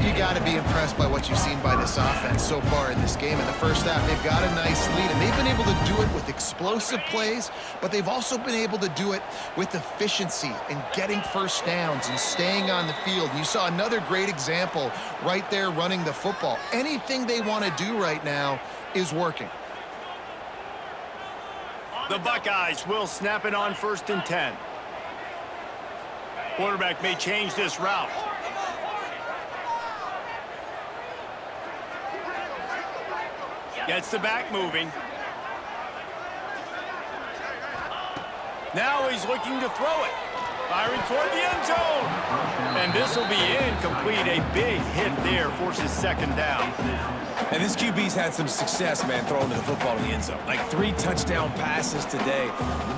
You got to be impressed by what you've seen by this offense so far in this game. In the first half, they've got a nice lead, and they've been able to do it with explosive plays, but they've also been able to do it with efficiency and getting first downs and staying on the field. You saw another great example right there running the football. Anything they want to do right now is working. The Buckeyes will snap it on 1st and 10. Quarterback may change this route. Gets the back moving. Now he's looking to throw it. Firing toward the end zone. And this will be incomplete. A big hit there forces 2nd down. And this QB's had some success, man, throwing the football in the end zone. Like 3 touchdown passes today.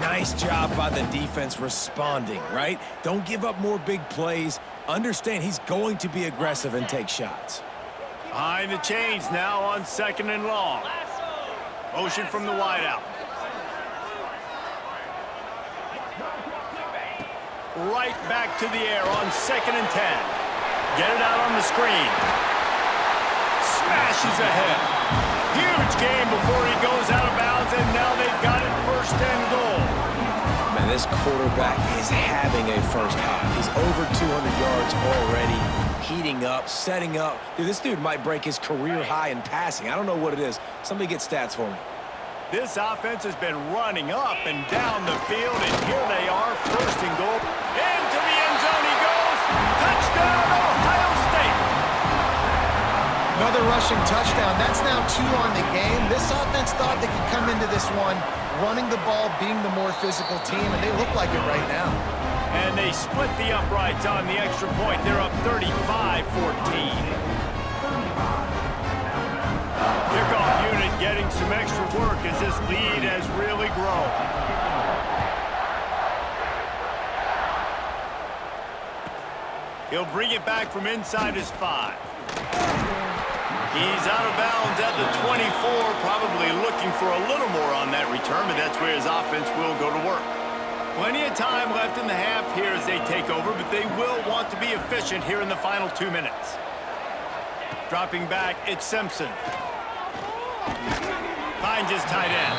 Nice job by the defense responding, right? Don't give up more big plays. Understand he's going to be aggressive and take shots. Behind the chains now on 2nd and long. Motion from the wideout. Right back to the air on 2nd and 10. Get it out on the screen. Smashes ahead. Huge game before he goes out of bounds, and now they've got it 1st and goal. Man, this quarterback is having a first half. He's over 200 yards already, heating up, setting up. Dude, this dude might break his career high in passing. I don't know what it is. Somebody get stats for me. This offense has been running up and down the field, and here they are, 1st and goal. Into the end zone he goes. Touchdown, Ohio State. Another rushing touchdown. That's now 2 on the game. This offense thought they could come into this one running the ball, being the more physical team, and they look like it right now. And they split the uprights on the extra point. They're up 35-14. Kickoff unit getting some extra work as this lead has really grown. He'll bring it back from inside his 5. He's out of bounds at the 24, probably looking for a little more on that return, but that's where his offense will go to work. Plenty of time left in the half here as they take over, but they will want to be efficient here in the final 2 minutes. Dropping back, it's Simpson. Finds his tight end.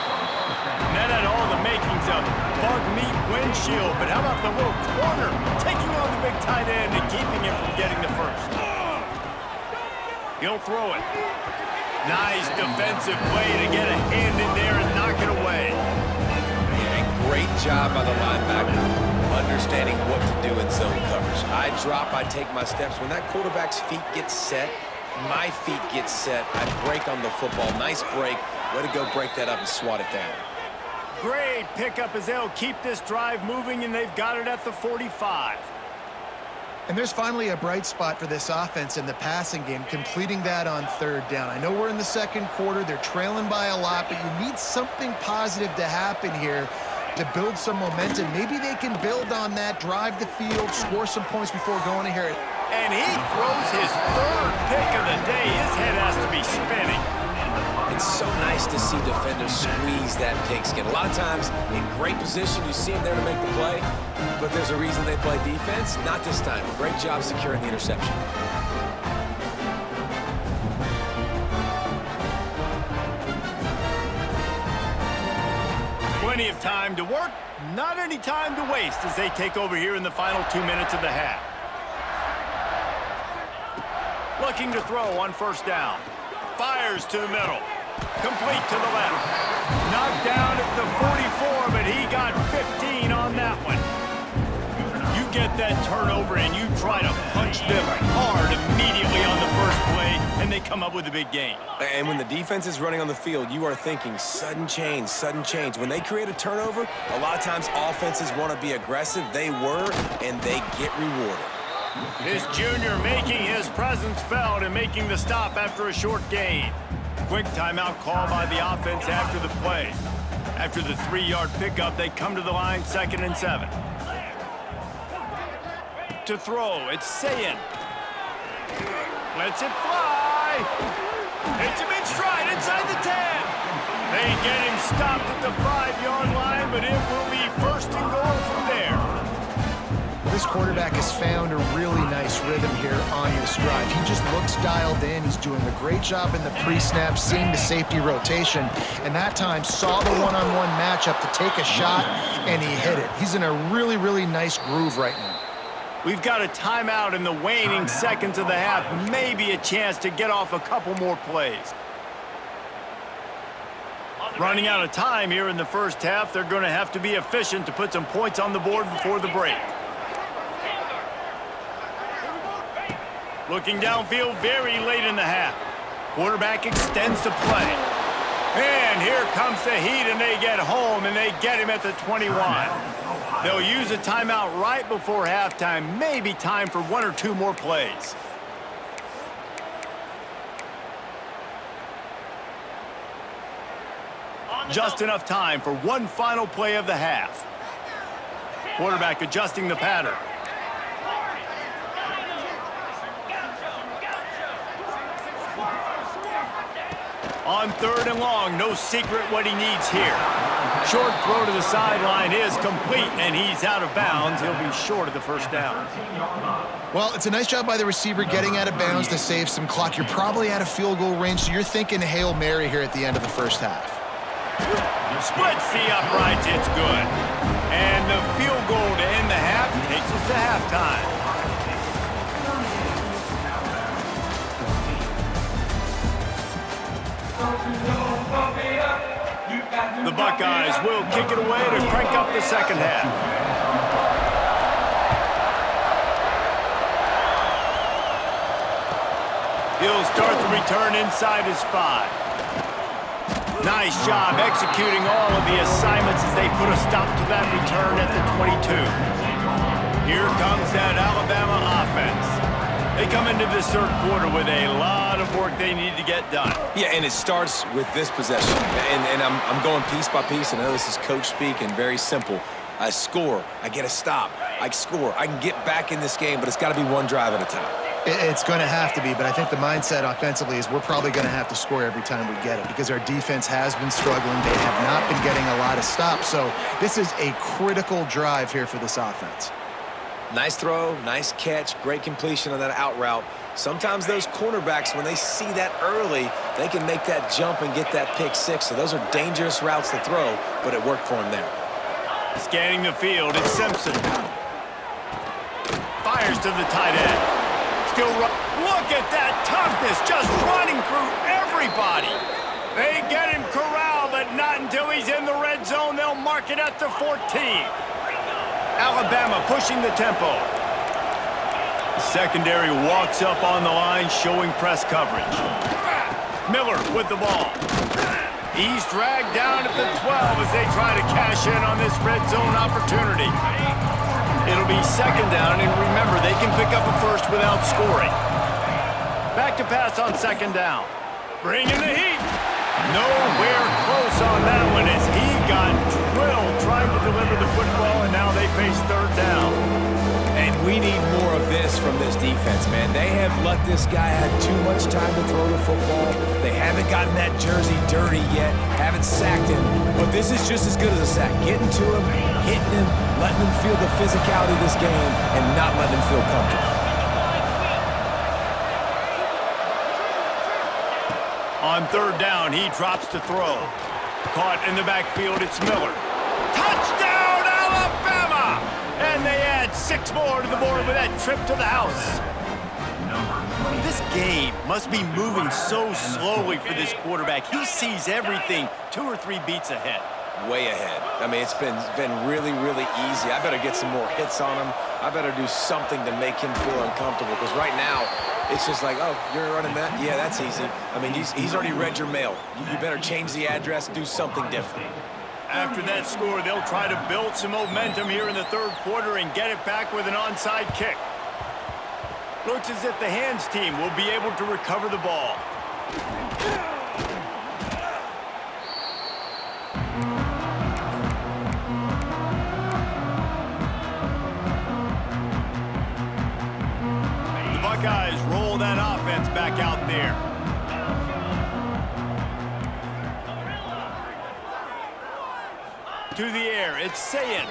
And that had all the makings of bug meat windshield, but how about the little corner taking on the big tight end and keeping him from getting the first? He'll throw it. Nice defensive play to get a hand in there and knock it away. Yeah, great job by the linebacker, understanding what to do in zone coverage. I drop, I take my steps. When that quarterback's feet get set, my feet get set, I break on the football. Nice break. Way to go break that up and swat it down. Great pickup as they'll keep this drive moving, and they've got it at the 45. And there's finally a bright spot for this offense in the passing game, completing that on 3rd down. I know we're in the 2nd quarter. They're trailing by a lot, but you need something positive to happen here to build some momentum. Maybe they can build on that, drive the field, score some points before going to here. And he throws his 3rd pick of the day. His head has to be spinning. It's so nice to see defenders squeeze that pigskin. A lot of times, in great position, you see them there to make the play, but there's a reason they play defense. Not this time. Great job securing the interception. Plenty of time to work, not any time to waste as they take over here in the final 2 minutes of the half. Looking to throw on 1st down. Fires to the middle. Complete to the left. Knocked down at the 44, but he got 15 on that one. You get that turnover and you try to punch them hard immediately on the first play, and they come up with a big gain. And when the defense is running on the field, you are thinking sudden change, sudden change. When they create a turnover, a lot of times offenses want to be aggressive. They were, and they get rewarded. This junior making his presence felt and making the stop after a short gain. Quick timeout call by the offense after the play. After the 3-yard pickup, they come to the line 2nd and 7. To throw, it's Sayin. Lets it fly. Hits him in stride inside the 10. They get him stopped at the 5-yard line, but it will be 1st and goal from there. The this quarterback has found a really nice rhythm here on this drive. He just looks dialed in. He's doing a great job in the pre-snap, seeing the safety rotation, and that time saw the one-on-one matchup to take a shot, and he hit it. He's in a really, really nice groove right now. We've got a timeout in the waning seconds of the half. Maybe a chance to get off a couple more plays. Running out of time here in the first half. They're going to have to be efficient to put some points on the board before the break. Looking downfield very late in the half. Quarterback extends the play. And here comes the heat, and they get home, and they get him at the 21. They'll use a timeout right before halftime. Maybe time for one or two more plays. Just enough time for one final play of the half. Quarterback adjusting the pattern. On 3rd and long, no secret what he needs here. Short throw to the sideline is complete, and he's out of bounds. He'll be short of the first down. Well, it's a nice job by the receiver getting out of bounds to save some clock. You're probably out of field goal range, so you're thinking Hail Mary here at the end of the first half. Splits the uprights, it's good. And the field goal to end the half takes us to halftime. The Buckeyes will kick it away to crank up the second half. He'll start the return inside his 5. Nice job executing all of the assignments as they put a stop to that return at the 22. Here comes that Alabama offense. They come into this third quarter with a lot of work they need to get done. Yeah, and it starts with this possession. And I'm going piece by piece. I know this is coach speak and very simple. I score. I get a stop. I score. I can get back in this game, but it's got to be one drive at a time. It's going to have to be, but I think the mindset offensively is we're probably going to have to score every time we get it because our defense has been struggling. They have not been getting a lot of stops, so this is a critical drive here for this offense. Nice throw, nice catch, great completion on that out route. Sometimes those cornerbacks, when they see that early, they can make that jump and get that pick 6. So those are dangerous routes to throw, but it worked for him there. Scanning the field, it's Simpson. Fires to the tight end. Still run. Look at that toughness, just running through everybody. They get him corralled, but not until he's in the red zone. They'll mark it at the 14. Alabama pushing the tempo. Secondary walks up on the line, showing press coverage. Miller with the ball. He's dragged down at the 12 as they try to cash in on this red zone opportunity. It'll be second down, and remember, they can pick up a first without scoring. Back to pass on second down. Bringing the heat. Nowhere close on that one as he got drilled trying to deliver the football, and now they face third down. And we need more of this from this defense, man. They have let this guy have too much time to throw the football. They haven't gotten that jersey dirty yet, haven't sacked him. But this is just as good as a sack. Getting to him, hitting him, letting him feel the physicality of this game, and not letting him feel comfortable. On third down, he drops to throw. Caught in the backfield, it's Miller. Touchdown, Alabama! And they add 6 more to the board with that trip to the house. This game must be moving so slowly for this quarterback. He sees everything 2 or 3 beats ahead. Way ahead. I mean, it's been really, really easy. I better get some more hits on him. I better do something to make him feel uncomfortable because right now, it's just like, oh, you're running that? Yeah, that's easy. I mean, he's already read your mail. You better change the address, do something different. After that score, they'll try to build some momentum here in the third quarter and get it back with an onside kick. Looks as if the hands team will be able to recover the ball. The Buckeyes roll that offense back out there. To the air, it's Sayin.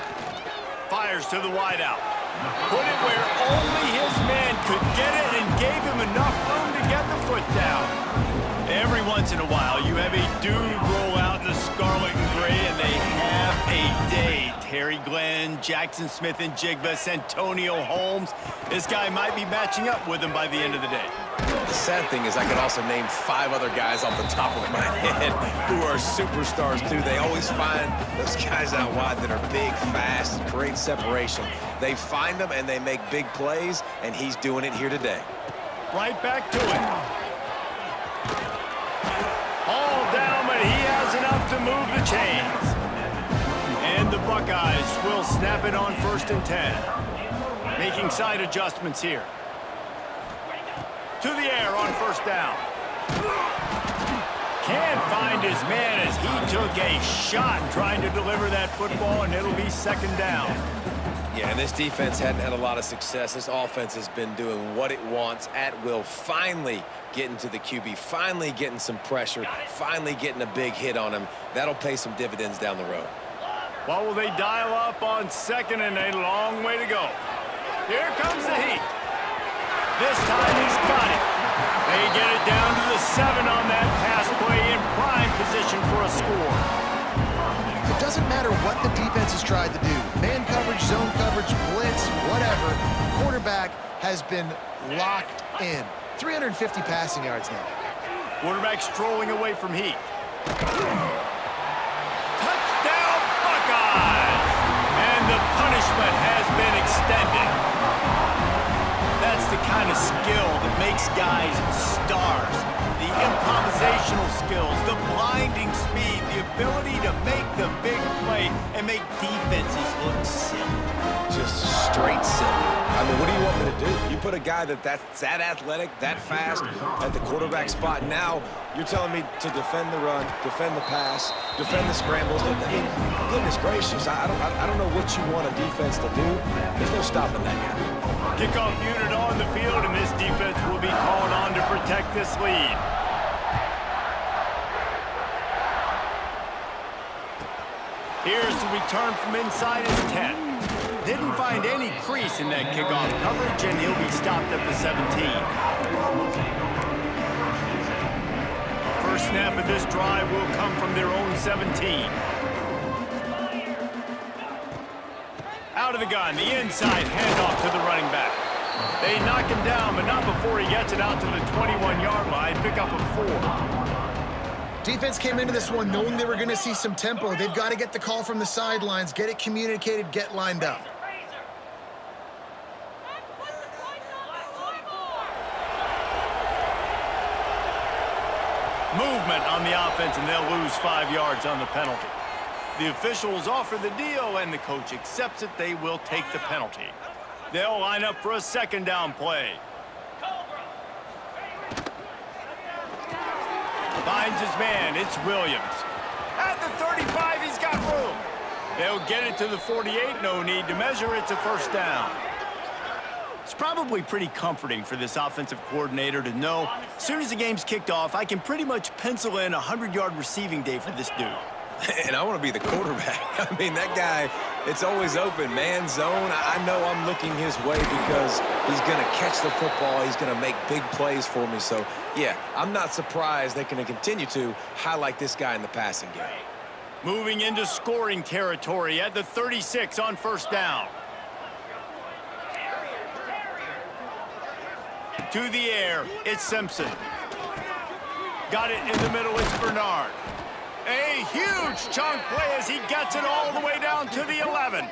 Fires to the wideout. Put it where only his man could get it and gave him enough room to get the foot down. Every once in a while, you have a dude roll out in the scarlet and gray, and they have a day. Terry Glenn, Jackson Smith-Njigba, Santonio Holmes. This guy might be matching up with him by the end of the day. The sad thing is I could also name 5 other guys off the top of my head who are superstars, too. They always find those guys out wide that are big, fast, great separation. They find them, and they make big plays, and he's doing it here today. Right back to it. All down, but he has enough to move the chains. And the Buckeyes will snap it on 1st and 10. Making side adjustments here. To the air on 1st down. Can't find his man as he took a shot trying to deliver that football, and it'll be 2nd down. Yeah, and this defense hadn't had a lot of success. This offense has been doing what it wants at will, finally getting to the QB, finally getting some pressure, finally getting a big hit on him. That'll pay some dividends down the road. What will they dial up on 2nd and a long way to go? Here comes the heat. This time he's got it. They get it down to the 7 on that pass play in prime position for a score. It doesn't matter what the defense has tried to do. Man coverage, zone coverage, blitz, whatever. Quarterback has been locked in. 350 passing yards now. Quarterback strolling away from heat. Touchdown Buckeyes! And the punishment has been extended. That's the kind of skill that makes guys stars. The improvisational skills, the blinding speed, the ability to make the big play and make defenses look silly. Just straight silly. I mean, what do you want me to do? You put a guy that's that athletic, that fast at the quarterback spot. Now you're telling me to defend the run, defend the pass, defend the scrambles. I mean, goodness gracious, I don't know what you want a defense to do. There's no stopping that guy. Kickoff unit on the field, and this defense will be called on to protect this lead. Here's the return from inside his 10. Didn't find any crease in that kickoff coverage, and he'll be stopped at the 17. First snap of this drive will come from their own 17. Out of the gun, the inside handoff to the running back. They knock him down, but not before he gets it out to the 21-yard line. Pick up a 4. Defense came into this one knowing they were going to see some tempo. They've got to get the call from the sidelines, get it communicated, get lined up. Movement on the offense, and they'll lose 5 yards on the penalty. The officials offer the deal, and the coach accepts it. They will take the penalty. They'll line up for a 2nd down play. Finds his man. It's Williams. At the 35, he's got room. They'll get it to the 48. No need to measure. It's a 1st down. It's probably pretty comforting for this offensive coordinator to know as soon as the game's kicked off, I can pretty much pencil in a 100-yard receiving day for this dude. And I want to be the quarterback. I mean, that guy, it's always open, man, zone. I know I'm looking his way because he's going to catch the football. He's going to make big plays for me. So, yeah, I'm not surprised they're going to continue to highlight this guy in the passing game. Moving into scoring territory at the 36 on 1st down. To the air, it's Simpson. Got it in the middle, it's Bernard. A huge chunk play as he gets it all the way down to the 11.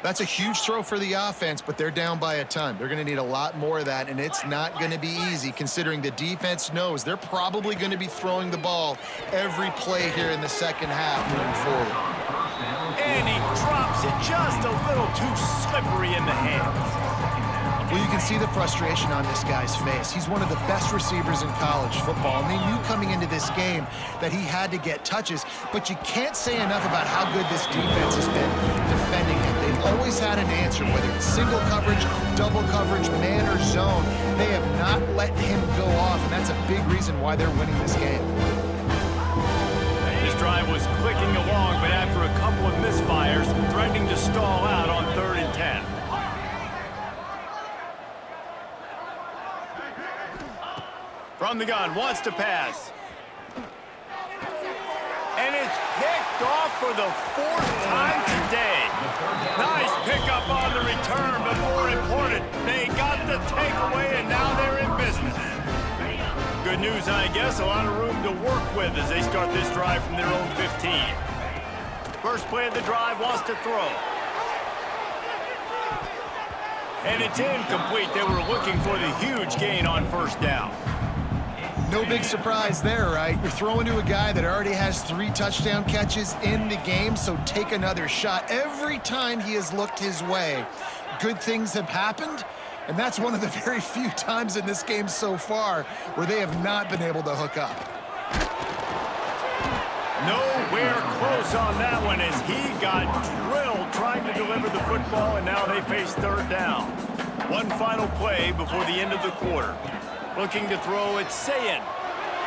That's a huge throw for the offense, but they're down by a ton. They're going to need a lot more of that, and it's not going to be easy considering the defense knows they're probably going to be throwing the ball every play here in the 2nd half moving forward. And he drops it just a little too slippery in the hands. Well, you can see the frustration on this guy's face. He's one of the best receivers in college football, and they knew coming into this game that he had to get touches, but you can't say enough about how good this defense has been defending him. They've always had an answer, whether it's single coverage, double coverage, man or zone. They have not let him go off, and that's a big reason why they're winning this game. This drive was clicking along, but after a couple of misfires, threatening to stall out on 3rd and 10. From the gun, wants to pass. And it's picked off for the 4th time today. Nice pickup on the return, but more important, they got the takeaway, and now they're in business. Good news, I guess, a lot of room to work with as they start this drive from their own 15. First play of the drive, wants to throw. And it's incomplete. They were looking for the huge gain on first down. No big surprise there, right? You're throwing to a guy that already has 3 touchdown catches in the game, so take another shot. Every time he has looked his way, good things have happened, and that's one of the very few times in this game so far where they have not been able to hook up. Nowhere close on that one as he got drilled trying to deliver the football, and now they face third down. One final play before the end of the quarter. Looking to throw, it's Sayin.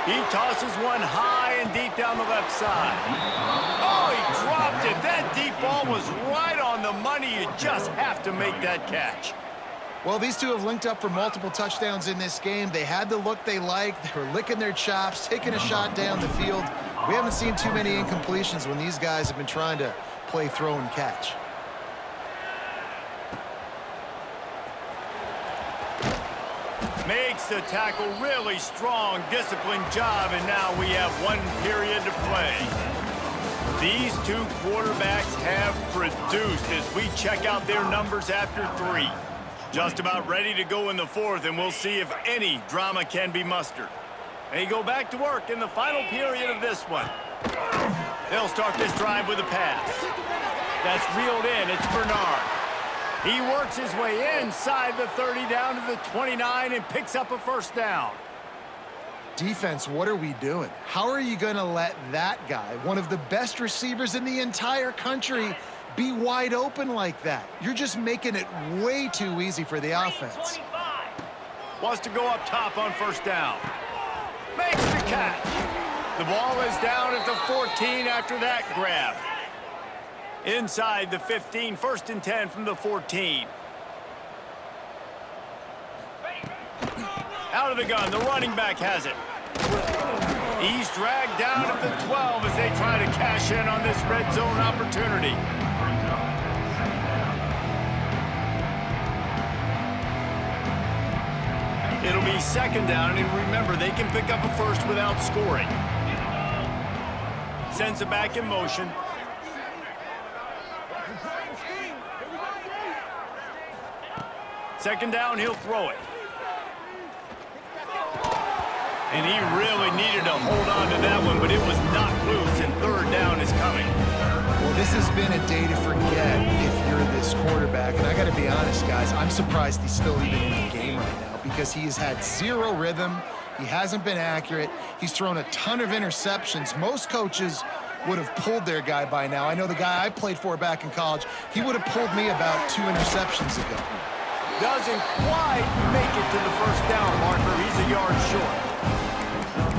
He tosses one high and deep down the left side. Oh, he dropped it. That deep ball was right on the money. You just have to make that catch. Well, these two have linked up for multiple touchdowns in this game. They had the look they liked. They were licking their chops, taking a shot down the field. We haven't seen too many incompletions when these guys have been trying to play throw and catch. Makes the tackle, really strong, disciplined job, and now we have 1 period to play. These two quarterbacks have produced as we check out their numbers after 3. Just about ready to go in the 4th, and we'll see if any drama can be mustered. They go back to work in the final period of this one. They'll start this drive with a pass. That's reeled in. It's Bernard. He works his way inside the 30 down to the 29 and picks up a first down. Defense, what are we doing? How are you going to let that guy, one of the best receivers in the entire country, be wide open like that? You're just making it way too easy for the offense. Wants to go up top on first down. Makes the catch. The ball is down at the 14 after that grab. Inside the 15, 1st and 10 from the 14. Out of the gun, the running back has it. He's dragged down at the 12 as they try to cash in on this red zone opportunity. It'll be 2nd down, and remember, they can pick up a first without scoring. Sends it back in motion. Second down, he'll throw it. And he really needed to hold on to that one, but it was not loose, and 3rd down is coming. Well, this has been a day to forget if you're this quarterback. And I got to be honest, guys, I'm surprised he's still even in the game right now because he has had 0 rhythm. He hasn't been accurate. He's thrown a ton of interceptions. Most coaches would have pulled their guy by now. I know the guy I played for back in college, he would have pulled me about 2 interceptions ago. Doesn't quite make it to the first down marker. He's a yard short.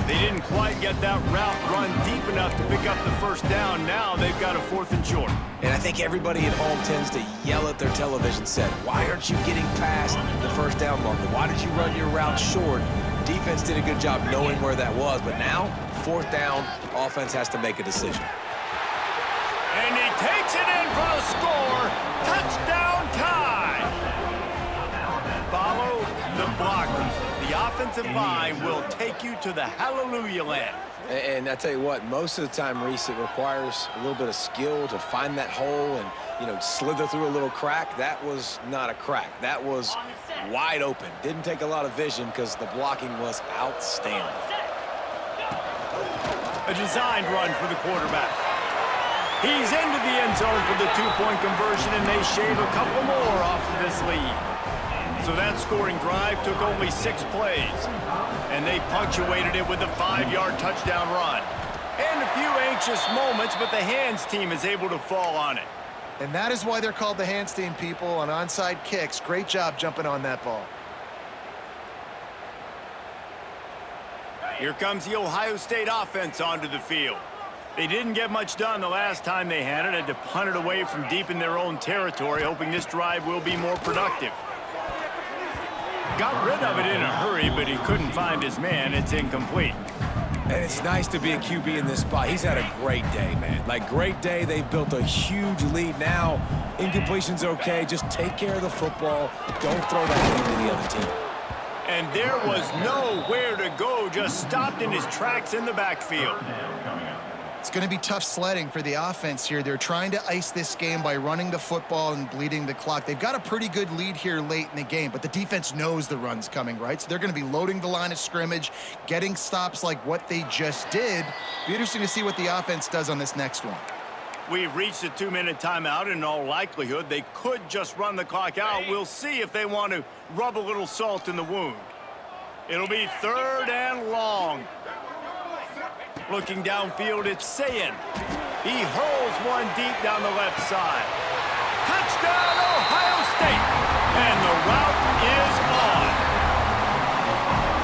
They didn't quite get that route run deep enough to pick up the first down. Now they've got a 4th and short. And I think everybody at home tends to yell at their television set, why aren't you getting past the first down marker? Why did you run your route short? Defense did a good job knowing where that was, but now, 4th down, offense has to make a decision. And he takes it in for a score. Touchdown tie. Follow the blockers. The offensive line will take you to the hallelujah land. And I tell you what, most of the time, Reese, it requires a little bit of skill to find that hole and, you know, slither through a little crack. That was not a crack. That was wide open. Didn't take a lot of vision because the blocking was outstanding. A designed run for the quarterback. He's into the end zone for the 2-point conversion, and they shave a couple more off of this lead. So that scoring drive took only 6 plays, and they punctuated it with a 5-yard touchdown run. And a few anxious moments, but the hands team is able to fall on it. And that is why they're called the hands team, people, on onside kicks. Great job jumping on that ball. Here comes the Ohio State offense onto the field. They didn't get much done the last time they had it. Had to punt it away from deep in their own territory, hoping this drive will be more productive. Got rid of it in a hurry, but he couldn't find his man. It's incomplete. And it's nice to be a QB in this spot. He's had a great day, man. Like, great day. They've built a huge lead now. Incompletion's okay. Just take care of the football. Don't throw that into the other team. And there was nowhere to go. Just stopped in his tracks in the backfield. It's going to be tough sledding for the offense here. They're trying to ice this game by running the football and bleeding the clock. They've got a pretty good lead here late in the game, but the defense knows the run's coming, right? So they're going to be loading the line of scrimmage, getting stops like what they just did. Be interesting to see what the offense does on this next one. We've reached a 2-minute timeout. In all likelihood, they could just run the clock out. We'll see if they want to rub a little salt in the wound. It'll be 3rd and long. Looking downfield, it's Sayin. He hurls one deep down the left side. Touchdown, Ohio State! And the route is on.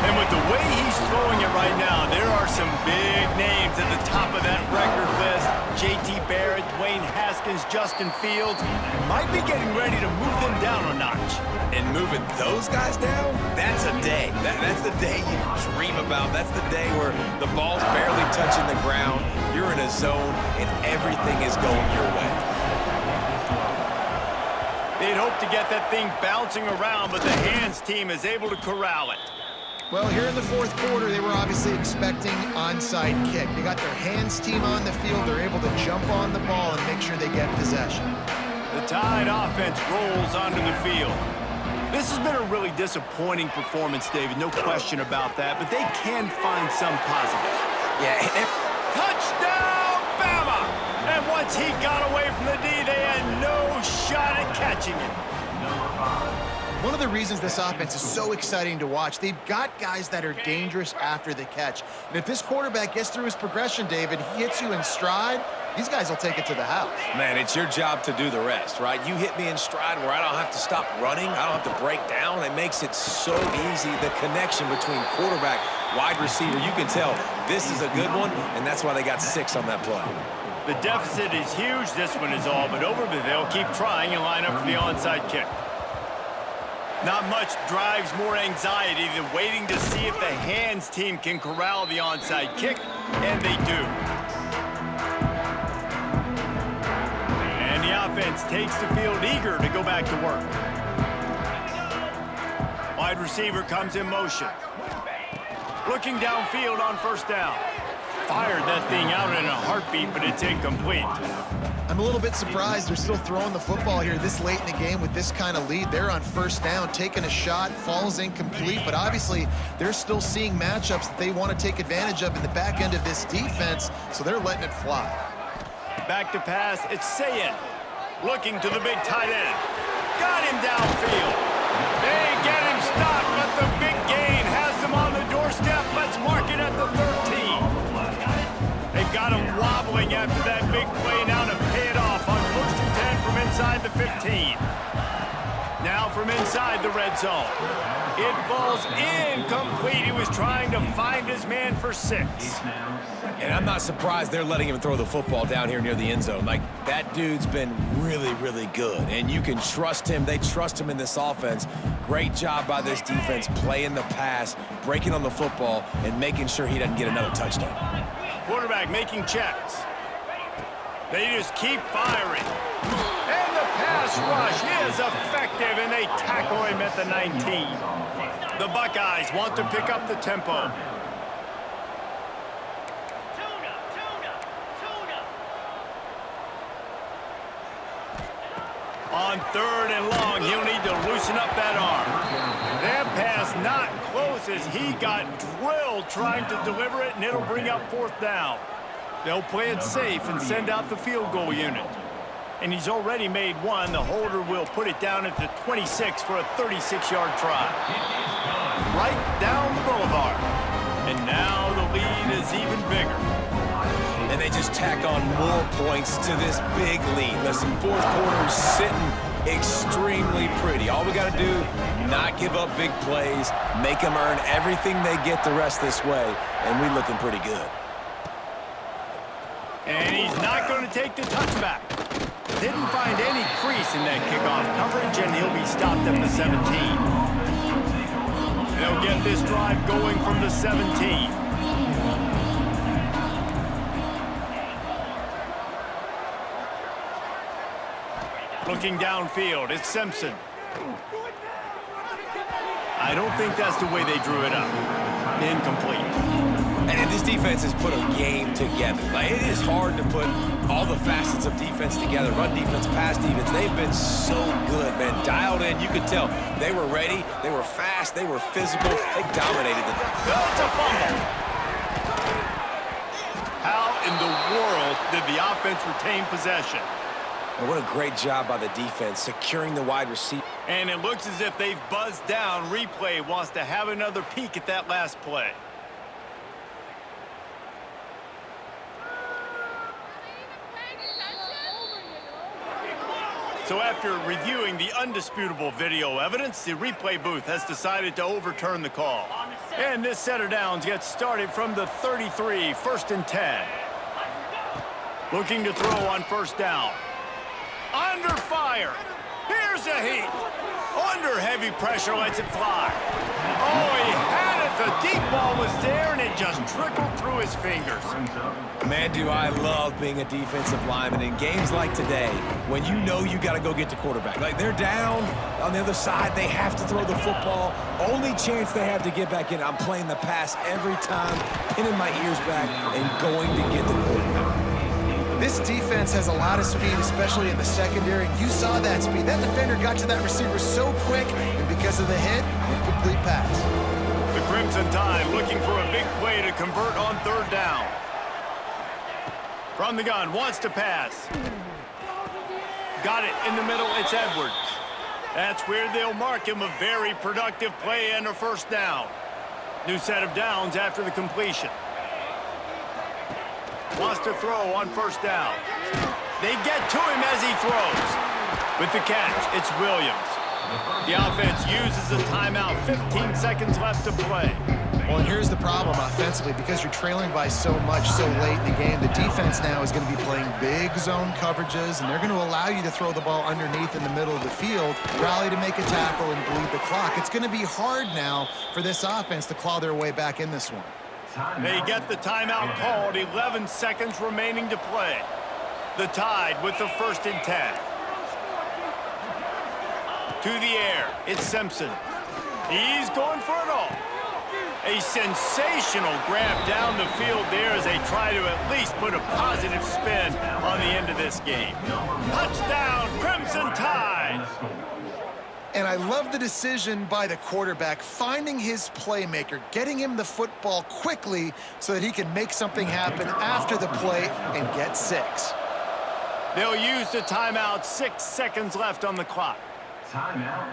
And with the way he's throwing it right now, there are some big names at the top of that record list. J.T. Barrett, Dwayne Haskins, Justin Fields. Might be getting ready to move them down a notch. And moving those guys down, that's a day. That's the day you dream about. That's the day where the ball's barely touching the ground, you're in a zone, and everything is going your way. They'd hope to get that thing bouncing around, but the hands team is able to corral it. Well, here in the 4th quarter, they were obviously expecting onside kick. They got their hands team on the field. They're able to jump on the ball and make sure they get possession. The Tide offense rolls onto the field. This has been a really disappointing performance, David, no question about that, but they can find some positives. Yeah. Touchdown, Bama! And once he got away from the D, they had no shot at catching it. One of the reasons this offense is so exciting to watch, they've got guys that are dangerous after the catch. And if this quarterback gets through his progression, David, he hits you in stride, these guys will take it to the house. Man, it's your job to do the rest, right? You hit me in stride where I don't have to stop running. I don't have to break down. It makes it so easy. The connection between quarterback, wide receiver, you can tell this is a good one, and that's why they got 6 on that play. The deficit is huge. This one is all but over, but they'll keep trying and line up for the onside kick. Not much drives more anxiety than waiting to see if the hands team can corral the onside kick, and they do. And the offense takes the field eager to go back to work. Wide receiver comes in motion. Looking downfield on 1st down. Fired that thing out in a heartbeat, but it's incomplete. I'm a little bit surprised they're still throwing the football here this late in the game with this kind of lead. They're on 1st down, taking a shot, falls incomplete, but obviously they're still seeing matchups that they want to take advantage of in the back end of this defense, so they're letting it fly. Back to pass, it's Sayin. Looking to the big tight end. Got him downfield. They get him stopped, but the big gain has them on the doorstep. Let's mark it at the 13. They've got him wobbling after that big play now to pay it off on 1st and 10 from inside the 15. Now from inside the red zone. It falls incomplete. He was trying to find his man for 6. And I'm not surprised they're letting him throw the football down here near the end zone. Like, that dude's been really, really good. And you can trust him. They trust him in this offense. Great job by this defense playing the pass, breaking on the football, and making sure he doesn't get another touchdown. Quarterback making checks. They just keep firing. And the pass rush is effective, and they tackle him at the 19. The Buckeyes want to pick up the tempo. On 3rd and long, he'll need to loosen up that arm. That pass not close as he got drilled trying to deliver it, and it'll bring up 4th down. They'll play it safe and send out the field goal unit. And he's already made one. The holder will put it down at the 26 for a 36-yard try. Right down the boulevard. And now the lead is even bigger. And they just tack on more points to this big lead. Listen, 4th quarter's sitting extremely pretty. All we got to do, not give up big plays, make them earn everything they get the rest this way, and we're looking pretty good. And he's not going to take the touchback. Didn't find any crease in that kickoff coverage, and he'll be stopped at the 17. They'll get this drive going from the 17. Looking downfield, it's Simpson. I don't think that's the way they drew it up. Incomplete. And this defense has put a game together. Like, it is hard to put all the facets of defense together. Run defense, pass defense. They've been so good, man. Dialed in. You could tell they were ready. They were fast. They were physical. They dominated the game. Oh, it's a fumble. How in the world did the offense retain possession? And what a great job by the defense, securing the wide receiver. And it looks as if they've buzzed down. Replay wants to have another peek at that last play. So after reviewing the undisputable video evidence, the replay booth has decided to overturn the call. And this set of downs gets started from the 33, 1st and 10. Looking to throw on 1st down. Under fire. Here's a heat. Under heavy pressure, lets it fly. Oh, he had it. The deep ball was there, and it just trickled through his fingers. Man, do I love being a defensive lineman in games like today when you know you got to go get the quarterback. Like, they're down on the other side. They have to throw the football. Only chance they have to get back in. I'm playing the pass every time, pinning my ears back and going to get the quarterback. This defense has a lot of speed, especially in the secondary. You saw that speed. That defender got to that receiver so quick, and because of the hit, incomplete pass. The Crimson Tide looking for a big play to convert on 3rd down. From the gun, wants to pass. Got it in the middle, it's Edwards. That's where they'll mark him a very productive play and a 1st down. New set of downs after the completion. Wants to throw on 1st down. They get to him as he throws. With the catch, it's Williams. The offense uses a timeout, 15 seconds left to play. Well, and here's the problem offensively. Because you're trailing by so much so late in the game, the defense now is going to be playing big zone coverages, and they're going to allow you to throw the ball underneath in the middle of the field, rally to make a tackle, and bleed the clock. It's going to be hard now for this offense to claw their way back in this one. They get the timeout called, 11 seconds remaining to play. The Tide with the 1st and 10. To the air, it's Simpson. He's going for it all. A sensational grab down the field there as they try to at least put a positive spin on the end of this game. Touchdown, Crimson Tide! And I love the decision by the quarterback, finding his playmaker, getting him the football quickly so that he can make something happen after the play and get 6. They'll use the timeout, 6 seconds left on the clock. Timeout,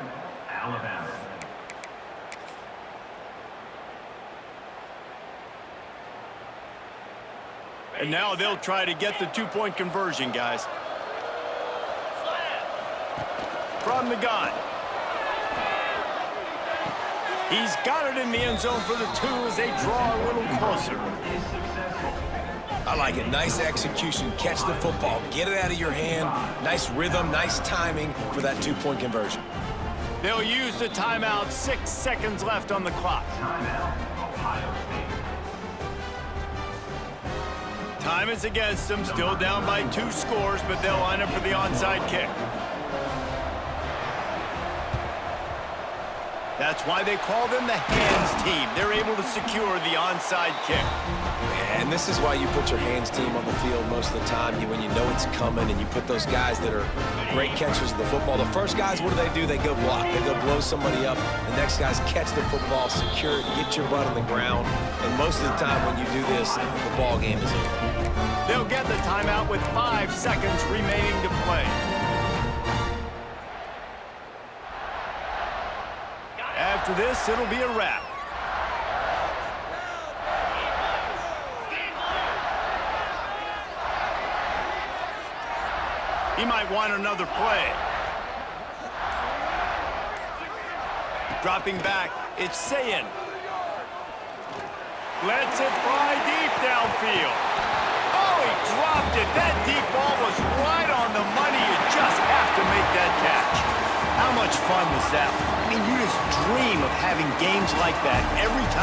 Alabama. And now they'll try to get the 2-point conversion, guys. From the gun. He's got it in the end zone for the 2 as they draw a little closer. I like it. Nice execution. Catch the football. Get it out of your hand. Nice rhythm, nice timing for that 2-point conversion. They'll use the timeout. 6 seconds left on the clock. Timeout, Ohio State. Time is against them. Still down by 2 scores, but they'll line up for the onside kick. That's why they call them the hands team. They're able to secure the onside kick. And this is why you put your hands team on the field most of the time, when you know it's coming, and you put those guys that are great catchers of the football. The first guys, what do? They go block. They go blow somebody up. The next guys catch the football, secure it, get your butt on the ground. And most of the time when you do this, the ball game is over. They'll get the timeout with 5 seconds remaining to play. After this, it'll be a wrap. He might want another play. Dropping back, it's Sayin. Lets it fly deep downfield. Oh, he dropped it. That deep ball was right on the money. You just have to make that catch. How much fun was that? I mean, you just dream of having games like that every time